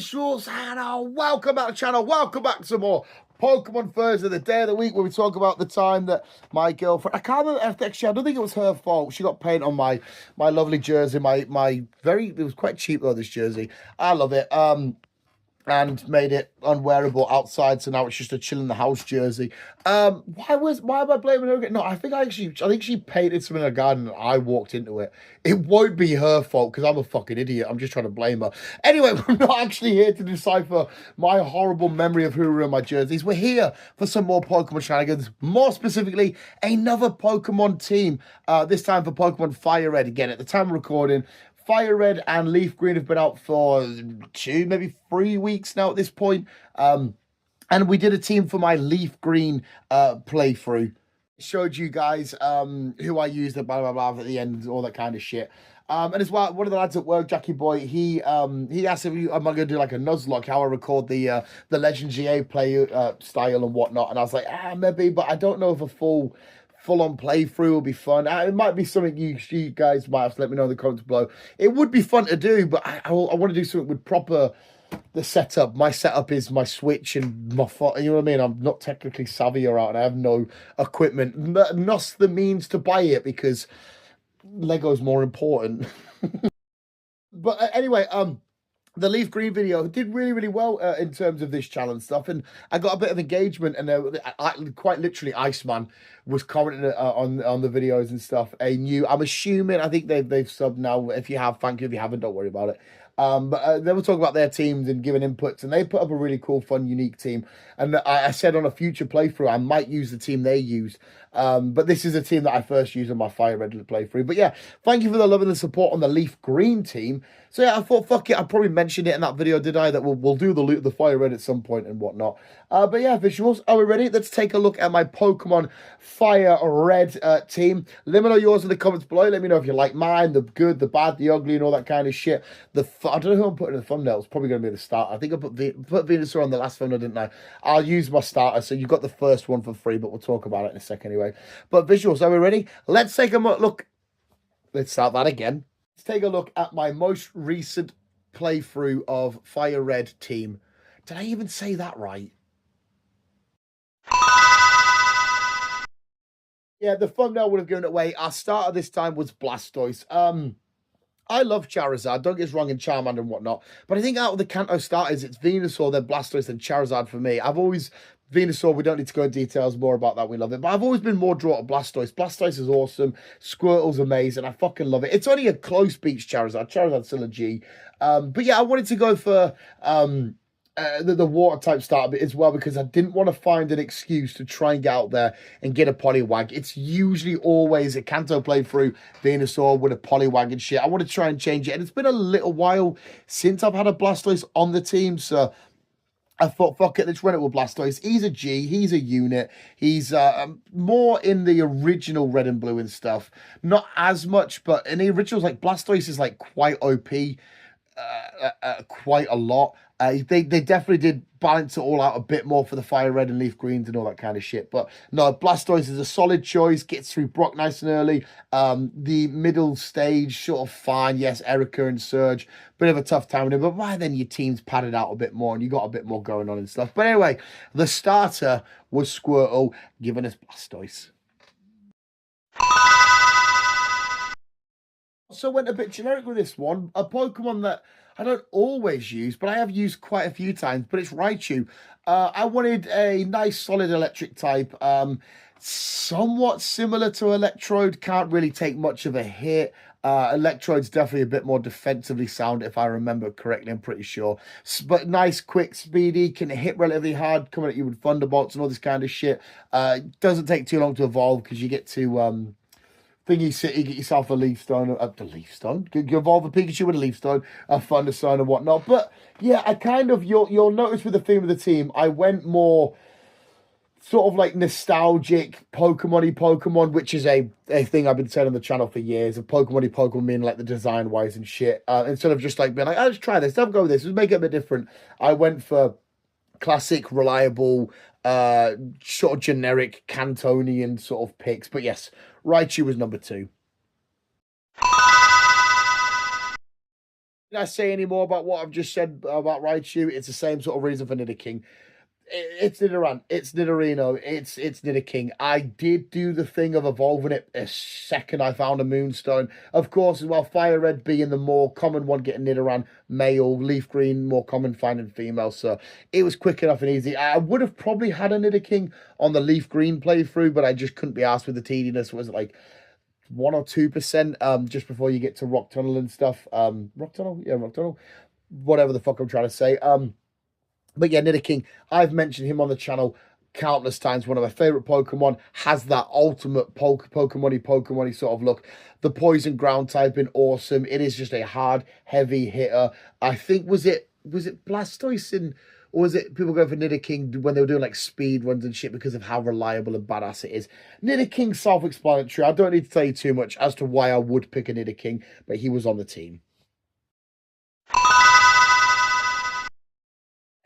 visuals, and welcome back to the channel. Welcome back to some more Pokemon Thursday, the day of the week where we talk about the time that my girlfriend, I can't remember, actually, I don't think it was her fault. She got paint on my lovely jersey, it was quite cheap though, this jersey. I love it. And made it unwearable outside, so now it's just a chill in the house jersey. Why am I blaming her again? No, I think she painted something in her garden and I walked into it. It won't be her fault because I'm a fucking idiot. I'm just trying to blame her. Anyway, we're not actually here to decipher my horrible memory of who ruined my jerseys. We're here for some more Pokemon shenanigans. More specifically, another Pokemon team. This time for Pokemon Fire Red. Again, at the time of recording, Fire Red and Leaf Green have been out for 2, maybe 3 weeks now at this point. And we did a team for my Leaf Green playthrough. Showed you guys who I used, blah, blah, blah, at the end, all that kind of shit. And as well, one of the lads at work, Jackie Boy, he asked if am I going to do like a Nuzlocke, how I record the Legend GA play style and whatnot. And I was like, maybe, but I don't know if a full-on playthrough will be fun. It might be something you guys might have to let me know in the comments below. It would be fun to do, but I want to do something with the setup. My setup is my Switch and my phone. You know what I mean? I'm not technically savvy or out, and I have no equipment, not the means to buy it because Lego's more important. But anyway, the Leaf Green video did really, really well in terms of this challenge stuff, and I got a bit of engagement. And quite literally, Iceman was commenting on the videos and stuff. I'm assuming, I think they've subbed now. If you have, thank you. If you haven't, don't worry about it. But they were talking about their teams and giving inputs, and they put up a really cool, fun, unique team. And I said on a future playthrough I might use the team they used. But this is a team that I first used on my Fire Red playthrough. But yeah, thank you for the love and the support on the Leaf Green team. So yeah, I thought, fuck it, I probably mentioned it in that video, did I? That we'll do the Fire Red at some point and whatnot. But yeah, visuals, are we ready? Let's take a look at my Pokemon Fire Red team. Let me know yours in the comments below. Let me know if you like mine, the good, the bad, the ugly, and all that kind of shit. I don't know who I'm putting in the thumbnail. It's probably going to be the starter. I think I put Venusaur on the last thumbnail, didn't I? I'll use my starter, so you got the first one for free, but we'll talk about it in a second anyway. But visuals, are we ready? Let's take a look. Let's start that again. Let's take a look at my most recent playthrough of Fire Red team. Did I even say that right? Yeah, the thumbnail would have given it away. Our starter this time was Blastoise. I love Charizard, don't get us wrong, and Charmander and whatnot. But I think out of the Kanto starters, it's Venusaur, then Blastoise, then Charizard for me. Venusaur, we don't need to go into details more about that. We love it. But I've always been more drawn to Blastoise. Blastoise is awesome. Squirtle's amazing. I fucking love it. It's only a close beat Charizard. Charizard's still a G. But yeah, I wanted to go for the water type starter bit as well because I didn't want to find an excuse to try and get out there and get a Poliwag. It's usually always a Kanto playthrough Venusaur with a Poliwag and shit. I want to try and change it. And it's been a little while since I've had a Blastoise on the team, so I thought, fuck it, let's run it with Blastoise. He's a G, he's a unit. He's more in the original Red and Blue and stuff. Not as much, but in the originals, like, Blastoise is, like, quite OP, quite a lot. They definitely did balance it all out a bit more for the Fire Red and Leaf Greens and all that kind of shit. But no, Blastoise is a solid choice. Gets through Brock nice and early. The middle stage, sort of fine. Yes, Erica and Surge. Bit of a tough time with him. But by then, your team's padded out a bit more and you got a bit more going on and stuff. But anyway, the starter was Squirtle, giving us Blastoise. So went a bit generic with this one. A Pokemon that I don't always use, but I have used quite a few times, but it's Raichu. I wanted a nice solid electric type, somewhat similar to Electrode, can't really take much of a hit. Electrode's definitely a bit more defensively sound, if I remember correctly, I'm pretty sure. But nice, quick, speedy, can hit relatively hard, coming at you with Thunderbolts and all this kind of shit. Doesn't take too long to evolve, because you get to... Thingy City, get yourself a Leaf Stone, the Leaf Stone. You evolve a Pikachu with a Leaf Stone, a Thunder Stone and whatnot. But yeah, I kind of, you'll notice with the theme of the team, I went more sort of like nostalgic Pokemon-y Pokemon, which is a thing I've been saying on the channel for years. Of Pokemon-y Pokemon meaning like the design-wise and shit. Instead of just like being like, let's try this, let's go with this, let's make it a bit different. I went for classic, reliable, sort of generic Cantonian sort of picks. But yes, Raichu was number 2. I say any more about what I've just said about Raichu? It's the same sort of reason for Nidoking. It's Nidoran, it's Nidorino, it's Nidoking. I did do the thing of evolving it a second I found a Moonstone. Of course, as well, Fire Red being the more common one, getting Nidoran male, Leaf Green more common, finding female. So it was quick enough and easy. I would have probably had a Nidoking on the Leaf Green playthrough, but I just couldn't be asked with the tediness. Was it like 1 or 2% just before you get to Rock Tunnel and stuff? Rock Tunnel? Yeah, Rock Tunnel. Whatever the fuck I'm trying to say. But yeah, Nidoking, I've mentioned him on the channel countless times. One of my favourite Pokemon, has that ultimate Pokemon-y sort of look. The poison ground typing, awesome. It is just a hard, heavy hitter. I think, was it Blastoise or was it people going for Nidoking when they were doing like speed runs and shit because of how reliable and badass it is? Nidoking's self-explanatory. I don't need to tell you too much as to why I would pick a Nidoking, but he was on the team.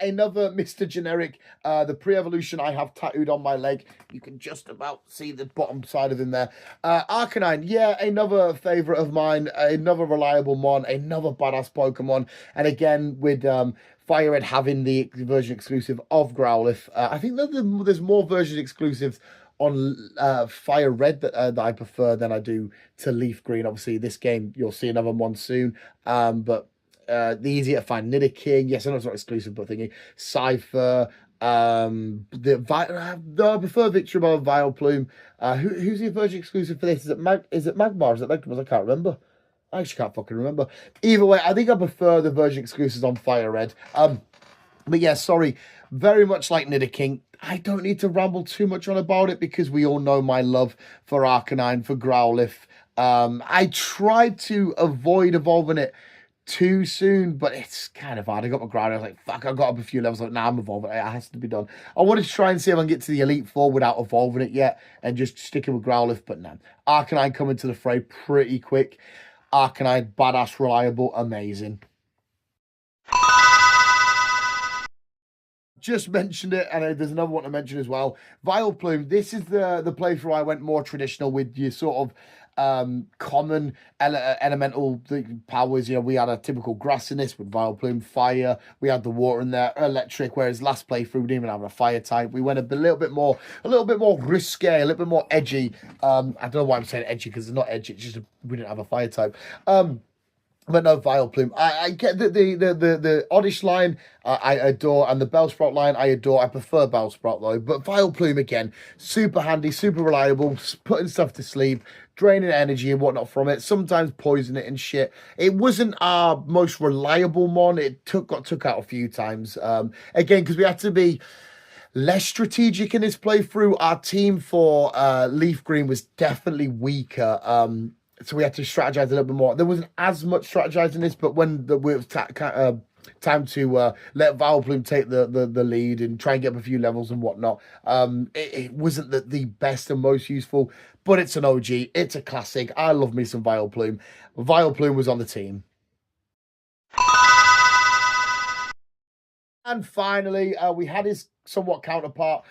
Another Mr. Generic, the pre-evolution I have tattooed on my leg. You can just about see the bottom side of him there. Arcanine, yeah, another favourite of mine, another reliable mon, another badass Pokemon. And again, with Fire Red having the version exclusive of Growlithe, I think that there's more version exclusives on Fire Red that I prefer than I do to Leaf Green. Obviously, this game, you'll see another one soon. But the easier to find Nidoking, yes, I know it's not exclusive, but thinking Cypher, I prefer Victory Ball, Vileplume. Who's the version exclusive for this? Is it Magmar? Is it Electabuzz? I can't remember. I actually can't fucking remember. Either way, I think I prefer the version exclusives on Fire Red. But yeah, sorry, very much like Nidoking, I don't need to ramble too much on about it because we all know my love for Arcanine, for Growlithe. I tried to avoid evolving it too soon, but it's kind of hard. I got my ground. I was like, fuck, I got up a few levels. Like, nah, I'm evolving. It has to be done. I wanted to try and see if I can get to the Elite Four without evolving it yet and just sticking with Growlithe, but no. Arcanine coming to the fray pretty quick. Arcanine, badass, reliable, amazing. Just mentioned it, and there's another one to mention as well. Vileplume, this is the playthrough I went more traditional with your sort of common elemental powers. You know, we had a typical grass in this with Vileplume, fire. We had the water in there, electric. Whereas last playthrough we didn't even have a fire type. We went a little bit more risque, a little bit more edgy. I don't know why I'm saying edgy because it's not edgy. It's just we didn't have a fire type. But no, Vileplume. I get the Oddish line I adore, and the Bellsprout line I adore. I prefer Bellsprout though, but Vileplume again, super handy, super reliable, putting stuff to sleep, draining energy and whatnot from it. Sometimes poison it and shit. It wasn't our most reliable mon. It got took out a few times. Again, because we had to be less strategic in this playthrough. Our team for Leaf Green was definitely weaker. So we had to strategize a little bit more. There wasn't as much strategizing in this, but when it was time to let Vileplume take the lead and try and get up a few levels and whatnot, it wasn't the best and most useful, but it's an OG. It's a classic. I love me some Vileplume. Vileplume was on the team. And finally, we had his somewhat counterpart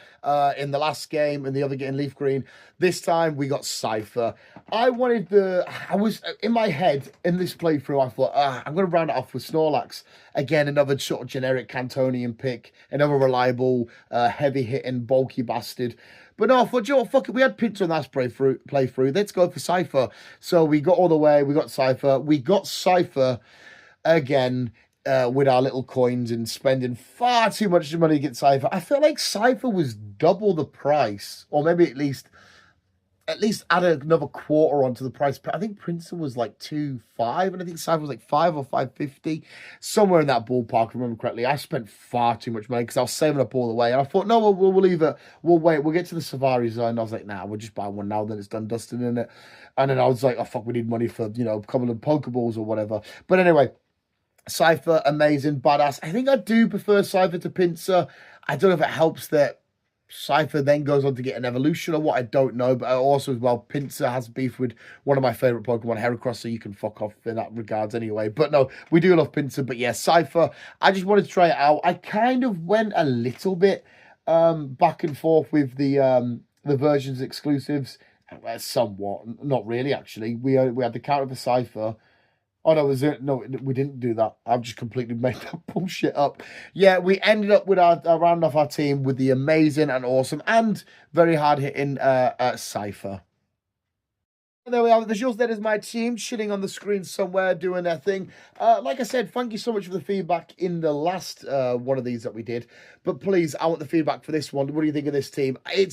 in the last game and the other getting Leaf Green. This time we got Cypher. I was in my head in this playthrough, I thought, I'm going to round it off with Snorlax. Again, another sort of generic Cantonian pick, another reliable, heavy-hitting, bulky bastard. But no, I thought, you know what, fuck it, we had Pinsir in that playthrough. Let's go for Cypher. So we got all the way, we got Cypher. We got Cypher again, with our little coins and spending far too much money to get Cypher. I felt like Cypher was double the price, or maybe at least add another quarter onto the price. I think Pinsir was like 2.5, and I think Cypher was like 5 or 5.50, somewhere in that ballpark. If I remember correctly. I spent far too much money because I was saving up all the way, and I thought, no, we'll leave it. We'll wait. We'll get to the Safari Zone. And I was like, nah, we'll just buy one now. Then it's done dusting in it. And then I was like, oh fuck, we need money for a couple of Pokeballs or whatever. But anyway. Cypher, amazing, badass. I think I do prefer Cypher to Pinsir. I don't know if it helps that Cypher then goes on to get an evolution or what, I don't know. But also as well, Pinsir has beef with one of my favourite Pokemon, Heracross, so you can fuck off in that regards anyway. But no, we do love Pinsir. But yeah, Cypher, I just wanted to try it out. I kind of went a little bit back and forth with the versions exclusives. Somewhat, not really actually. We had the counter for Cypher. Oh no, was it? No, we didn't do that. I've just completely made that bullshit up. Yeah, we ended up with our round off our team with the amazing and awesome and very hard hitting Cypher. And there we are. The Jules, that is my team chilling on the screen somewhere doing their thing. Like I said, thank you so much for the feedback in the last one of these that we did. But please, I want the feedback for this one. What do you think of this team? It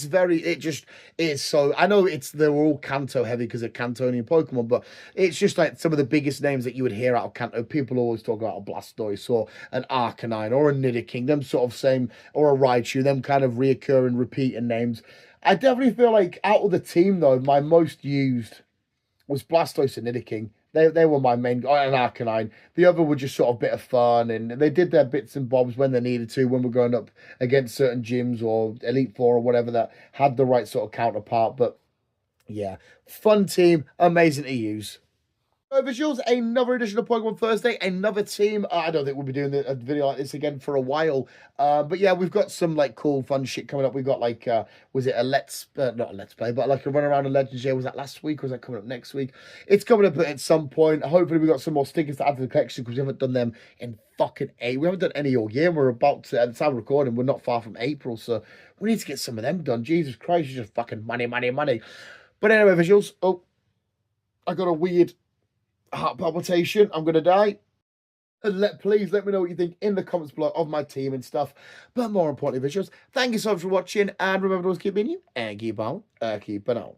just is so. I know they're all Kanto heavy because of Cantonian Pokemon, but it's just like some of the biggest names that you would hear out of Kanto. People always talk about a Blastoise or an Arcanine or a Nidoking, them sort of same, or a Raichu, them kind of reoccurring, repeating names. I definitely feel like out of the team, though, my most used was Blastoise and Nidoking. They were my main, and Arcanine. The other were just sort of bit of fun, and they did their bits and bobs when they needed to, when we're going up against certain gyms or Elite Four or whatever that had the right sort of counterpart. But yeah, fun team, amazing to use. Visuals, another edition of Pokemon Thursday, another team. I don't think we'll be doing a video like this again for a while. But yeah, we've got some like cool, fun shit coming up. We've got like, was it a not a let's play, but like a run around a Legends year. Was that last week or was that coming up next week? It's coming up at some point. Hopefully, we got some more stickers to add to the collection because we haven't done them in fucking eight. We haven't done any all year. We're about to, at the time of recording, we're not far from April, so we need to get some of them done. Jesus Christ, it's just fucking money, money, money. But anyway, visuals. Oh, I got a weird heart palpitation. I'm gonna die. And please let me know what you think in the comments below of my team and stuff. But more importantly, visuals, thank you so much for watching, and remember to always keep being you and keep on keeping on.